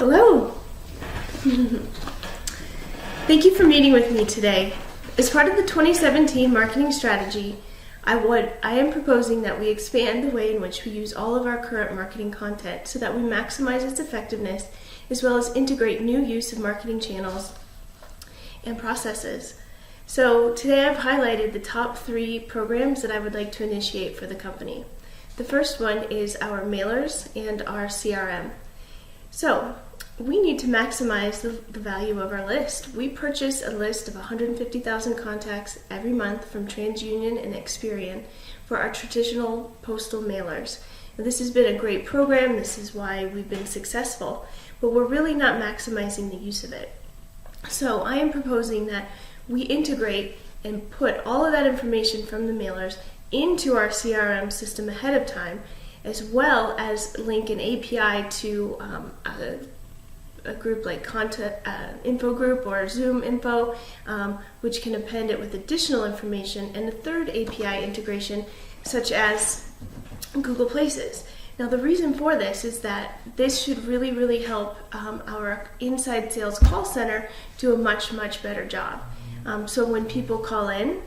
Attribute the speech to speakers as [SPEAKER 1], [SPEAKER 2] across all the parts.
[SPEAKER 1] Hello! Thank you for meeting with me today. As part of the 2017 marketing strategy, I am proposing that we expand the way in which we use all of our current marketing content so that we maximize its effectiveness, as well as integrate new use of marketing channels and processes. So today I've highlighted the top 3 programs that I would like to initiate for the company. The first one is our mailers and our CRM. So we need to maximize the value of our list. We purchase a list of 150,000 contacts every month from TransUnion and Experian for our traditional postal mailers. Now, this has been a great program. This is why we've been successful, but we're really not maximizing the use of it. So I am proposing that we integrate and put all of that information from the mailers into our CRM system ahead of time, as well as link an API to a group like Content Info Group or Zoom Info, which can append it with additional information, and a third API integration, such as Google Places. Now, the reason for this is that this should really help our inside sales call center do a much better job. So when people call in,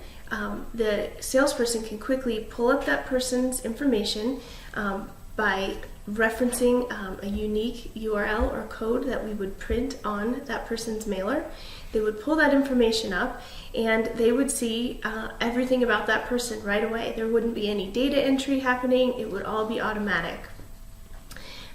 [SPEAKER 1] the salesperson can quickly pull up that person's information by referencing a unique URL or code that we would print on that person's mailer. They would pull that information up and they would see everything about that person right away. There wouldn't be any data entry happening. It would all be automatic.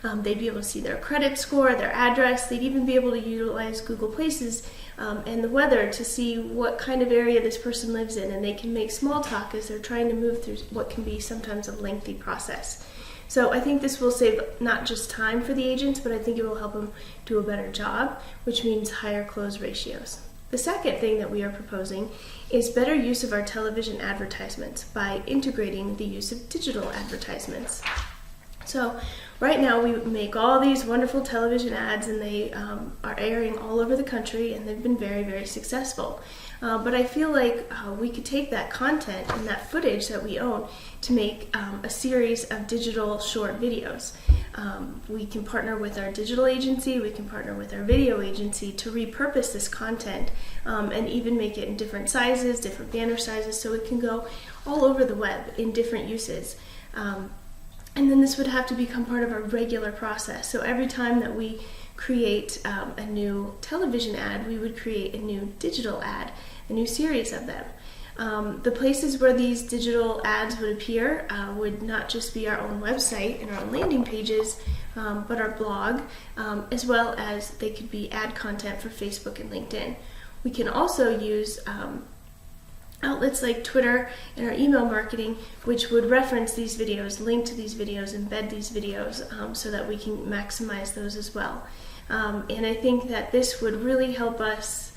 [SPEAKER 1] They'd be able to see their credit score, their address. They'd even be able to utilize Google Places and the weather to see what kind of area this person lives in, and they can make small talk as they're trying to move through what can be sometimes a lengthy process. So I think this will save not just time for the agents, but I think it will help them do a better job, which means higher close ratios. The second thing that we are proposing is better use of our television advertisements by integrating the use of digital advertisements. So right now we make all these wonderful television ads, and they are airing all over the country, and they've been very successful. But I feel like we could take that content and that footage that we own to make a series of digital short videos. We can partner with our digital agency, we can partner with our video agency to repurpose this content and even make it in different sizes, different banner sizes, so it can go all over the web in different uses. And then this would have to become part of our regular process. So every time that we create a new television ad, we would create a new digital ad, a new series of them. The places where these digital ads would appear would not just be our own website and our own landing pages, but our blog, as well as they could be ad content for Facebook and LinkedIn. We can also use outlets like Twitter and our email marketing, which would reference these videos, link to these videos, embed these videos so that we can maximize those as well. And I think that this would really help us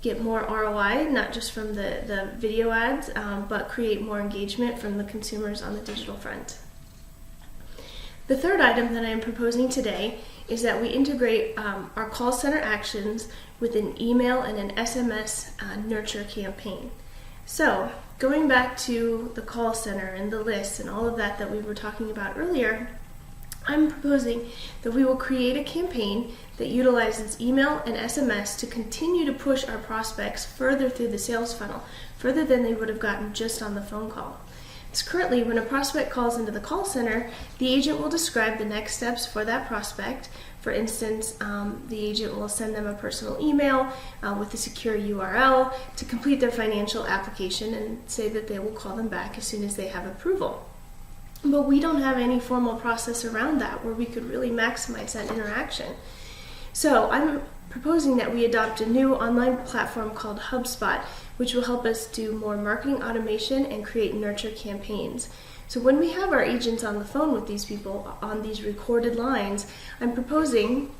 [SPEAKER 1] get more ROI, not just from the video ads, but create more engagement from the consumers on the digital front. The third item that I am proposing today is that we integrate our call center actions with an email and an SMS nurture campaign. So going back to the call center and the lists and all of that we were talking about earlier, I'm proposing that we will create a campaign that utilizes email and SMS to continue to push our prospects further through the sales funnel, further than they would have gotten just on the phone call. So currently, when a prospect calls into the call center, the agent will describe the next steps for that prospect. For instance, the agent will send them a personal email with a secure URL to complete their financial application and say that they will call them back as soon as they have approval. But we don't have any formal process around that where we could really maximize that interaction. So I'm proposing that we adopt a new online platform called HubSpot, which will help us do more marketing automation and create nurture campaigns. So when we have our agents on the phone with these people on these recorded lines, I'm proposing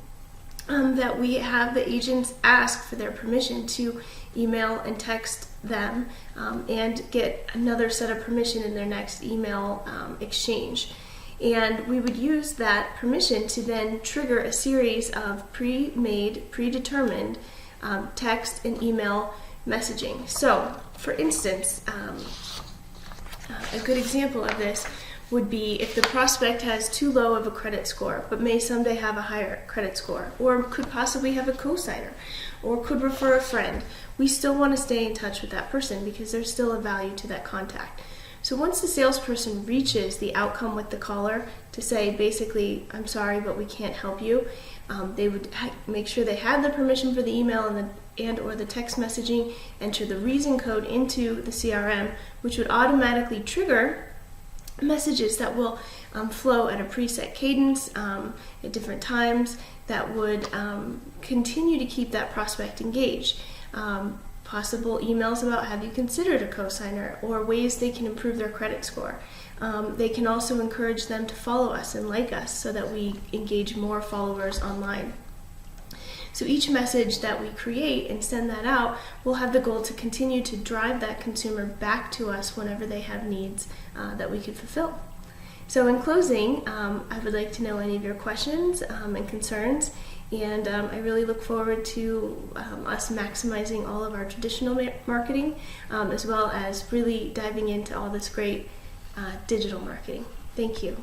[SPEAKER 1] that we have the agents ask for their permission to email and text them and get another set of permission in their next email exchange. And we would use that permission to then trigger a series of pre-made, predetermined text and email messaging. So, for instance, a good example of this would be if the prospect has too low of a credit score, but may someday have a higher credit score, or could possibly have a cosigner, or could refer a friend. We still want to stay in touch with that person because there's still a value to that contact. So once the salesperson reaches the outcome with the caller to say, basically, I'm sorry, but we can't help you, they would make sure they had the permission for the email and or the text messaging, enter the reason code into the CRM, which would automatically trigger messages that will flow at a preset cadence at different times that would continue to keep that prospect engaged. Possible emails about have you considered a cosigner or ways they can improve their credit score. They can also encourage them to follow us and like us so that we engage more followers online. So each message that we create and send that out will have the goal to continue to drive that consumer back to us whenever they have needs that we could fulfill. So in closing, I would like to know any of your questions and concerns, and I really look forward to us maximizing all of our traditional marketing as well as really diving into all this great digital marketing. Thank you.